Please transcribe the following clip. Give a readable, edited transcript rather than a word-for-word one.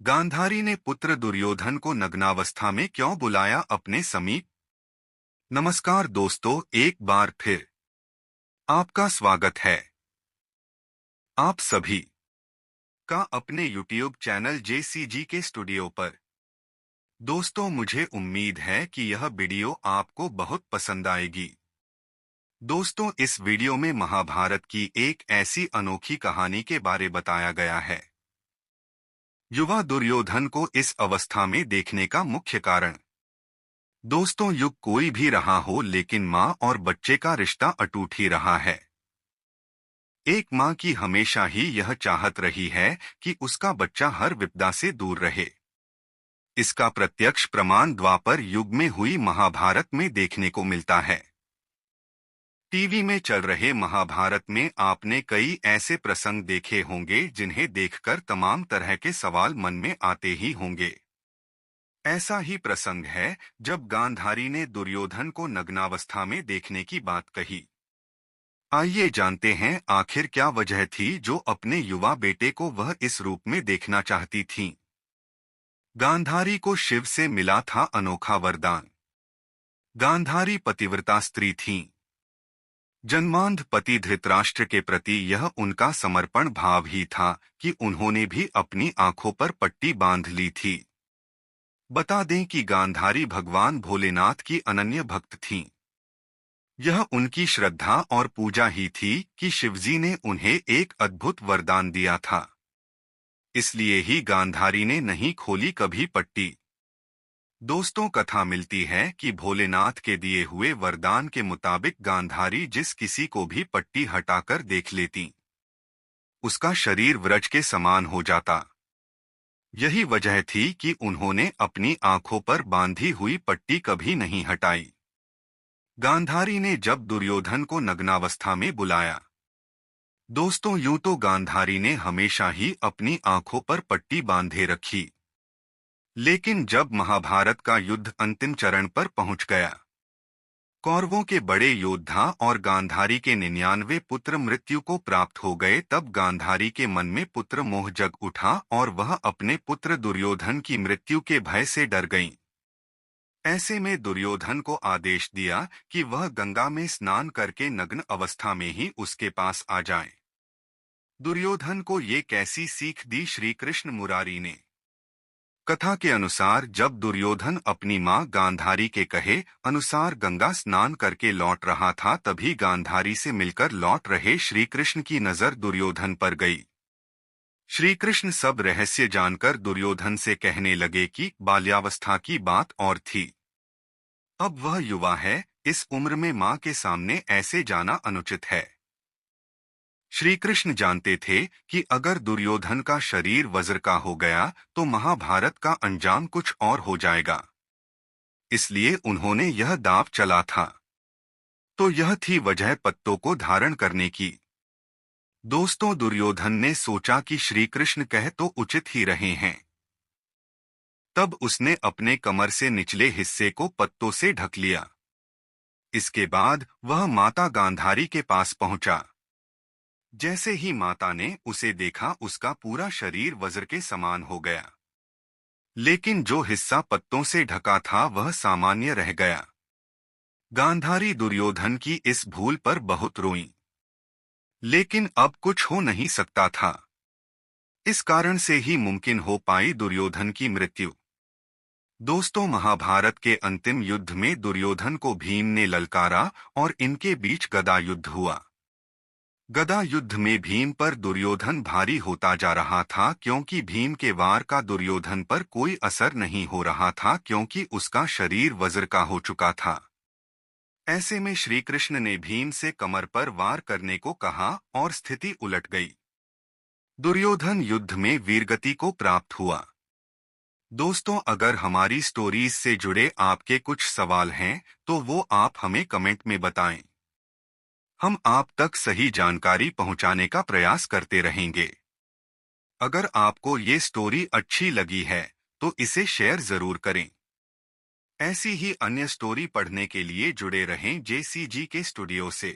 गांधारी ने पुत्र दुर्योधन को नग्नावस्था में क्यों बुलाया अपने समीप? नमस्कार दोस्तों, एक बार फिर आपका स्वागत है। आप सभी का अपने YouTube चैनल JCG के स्टूडियो पर। दोस्तों, मुझे उम्मीद है कि यह वीडियो आपको बहुत पसंद आएगी। दोस्तों, इस वीडियो में महाभारत की एक ऐसी अनोखी कहानी के बारे बताया गया है। युवा दुर्योधन को इस अवस्था में देखने का मुख्य कारण। दोस्तों, युग कोई भी रहा हो, लेकिन माँ और बच्चे का रिश्ता अटूट ही रहा है। एक माँ की हमेशा ही यह चाहत रही है कि उसका बच्चा हर विपदा से दूर रहे। इसका प्रत्यक्ष प्रमाण द्वापर युग में हुई महाभारत में देखने को मिलता है। टीवी में चल रहे महाभारत में आपने कई ऐसे प्रसंग देखे होंगे जिन्हें देखकर तमाम तरह के सवाल मन में आते ही होंगे। ऐसा ही प्रसंग है जब गांधारी ने दुर्योधन को नग्नावस्था में देखने की बात कही। आइए जानते हैं आखिर क्या वजह थी जो अपने युवा बेटे को वह इस रूप में देखना चाहती थीं। गांधारी को शिव से मिला था अनोखा वरदान। गांधारी पतिव्रता स्त्री थीं। जन्मांध पति धृतराष्ट्र के प्रति यह उनका समर्पण भाव ही था कि उन्होंने भी अपनी आंखों पर पट्टी बांध ली थी। बता दें कि गांधारी भगवान भोलेनाथ की अनन्य भक्त थीं। यह उनकी श्रद्धा और पूजा ही थी कि शिवजी ने उन्हें एक अद्भुत वरदान दिया था। इसलिए ही गांधारी ने नहीं खोली कभी पट्टी। दोस्तों, कथा मिलती है कि भोलेनाथ के दिए हुए वरदान के मुताबिक गांधारी जिस किसी को भी पट्टी हटाकर देख लेती, उसका शरीर वृक्ष के समान हो जाता। यही वजह थी कि उन्होंने अपनी आंखों पर बांधी हुई पट्टी कभी नहीं हटाई। गांधारी ने जब दुर्योधन को नग्नावस्था में बुलाया। दोस्तों, यूं तो गांधारी ने हमेशा ही अपनी आंखों पर पट्टी बांधे रखी, लेकिन जब महाभारत का युद्ध अंतिम चरण पर पहुंच गया, कौरवों के बड़े योद्धा और गांधारी के 99 पुत्र मृत्यु को प्राप्त हो गए, तब गांधारी के मन में पुत्र मोह जग उठा और वह अपने पुत्र दुर्योधन की मृत्यु के भय से डर गईं। ऐसे में दुर्योधन को आदेश दिया कि वह गंगा में स्नान करके नग्न अवस्था में ही उसके पास आ जाए। दुर्योधन को ये कैसी सीख दी श्री कृष्ण मुरारी ने? कथा के अनुसार जब दुर्योधन अपनी मां गांधारी के कहे अनुसार गंगा स्नान करके लौट रहा था, तभी गांधारी से मिलकर लौट रहे श्री कृष्ण की नजर दुर्योधन पर गई। श्री कृष्ण सब रहस्य जानकर दुर्योधन से कहने लगे कि बाल्यावस्था की बात और थी, अब वह युवा है, इस उम्र में मां के सामने ऐसे जाना अनुचित है। श्री कृष्ण जानते थे कि अगर दुर्योधन का शरीर वज्र का हो गया तो महाभारत का अंजाम कुछ और हो जाएगा। इसलिए उन्होंने यह दांव चला था। तो यह थी वजह पत्तों को धारण करने की। दोस्तों, दुर्योधन ने सोचा कि श्री कृष्ण कह तो उचित ही रहे हैं। तब उसने अपने कमर से निचले हिस्से को पत्तों से ढक लिया। इसके बाद वह माता गांधारी के पास पहुंचा। जैसे ही माता ने उसे देखा, उसका पूरा शरीर वज्र के समान हो गया, लेकिन जो हिस्सा पत्तों से ढका था वह सामान्य रह गया। गांधारी दुर्योधन की इस भूल पर बहुत रोईं, लेकिन अब कुछ हो नहीं सकता था। इस कारण से ही मुमकिन हो पाई दुर्योधन की मृत्यु। दोस्तों, महाभारत के अंतिम युद्ध में दुर्योधन को भीम ने ललकारा और इनके बीच गदा युद्ध हुआ। गदा युद्ध में भीम पर दुर्योधन भारी होता जा रहा था, क्योंकि भीम के वार का दुर्योधन पर कोई असर नहीं हो रहा था, क्योंकि उसका शरीर वज्र का हो चुका था। ऐसे में श्री कृष्ण ने भीम से कमर पर वार करने को कहा और स्थिति उलट गई। दुर्योधन युद्ध में वीरगति को प्राप्त हुआ। दोस्तों, अगर हमारी स्टोरीज से जुड़े आपके कुछ सवाल हैं तो वो आप हमें कमेंट में बताएं। हम आप तक सही जानकारी पहुंचाने का प्रयास करते रहेंगे। अगर आपको ये स्टोरी अच्छी लगी है तो इसे शेयर जरूर करें। ऐसी ही अन्य स्टोरी पढ़ने के लिए जुड़े रहें JCG के स्टूडियो से।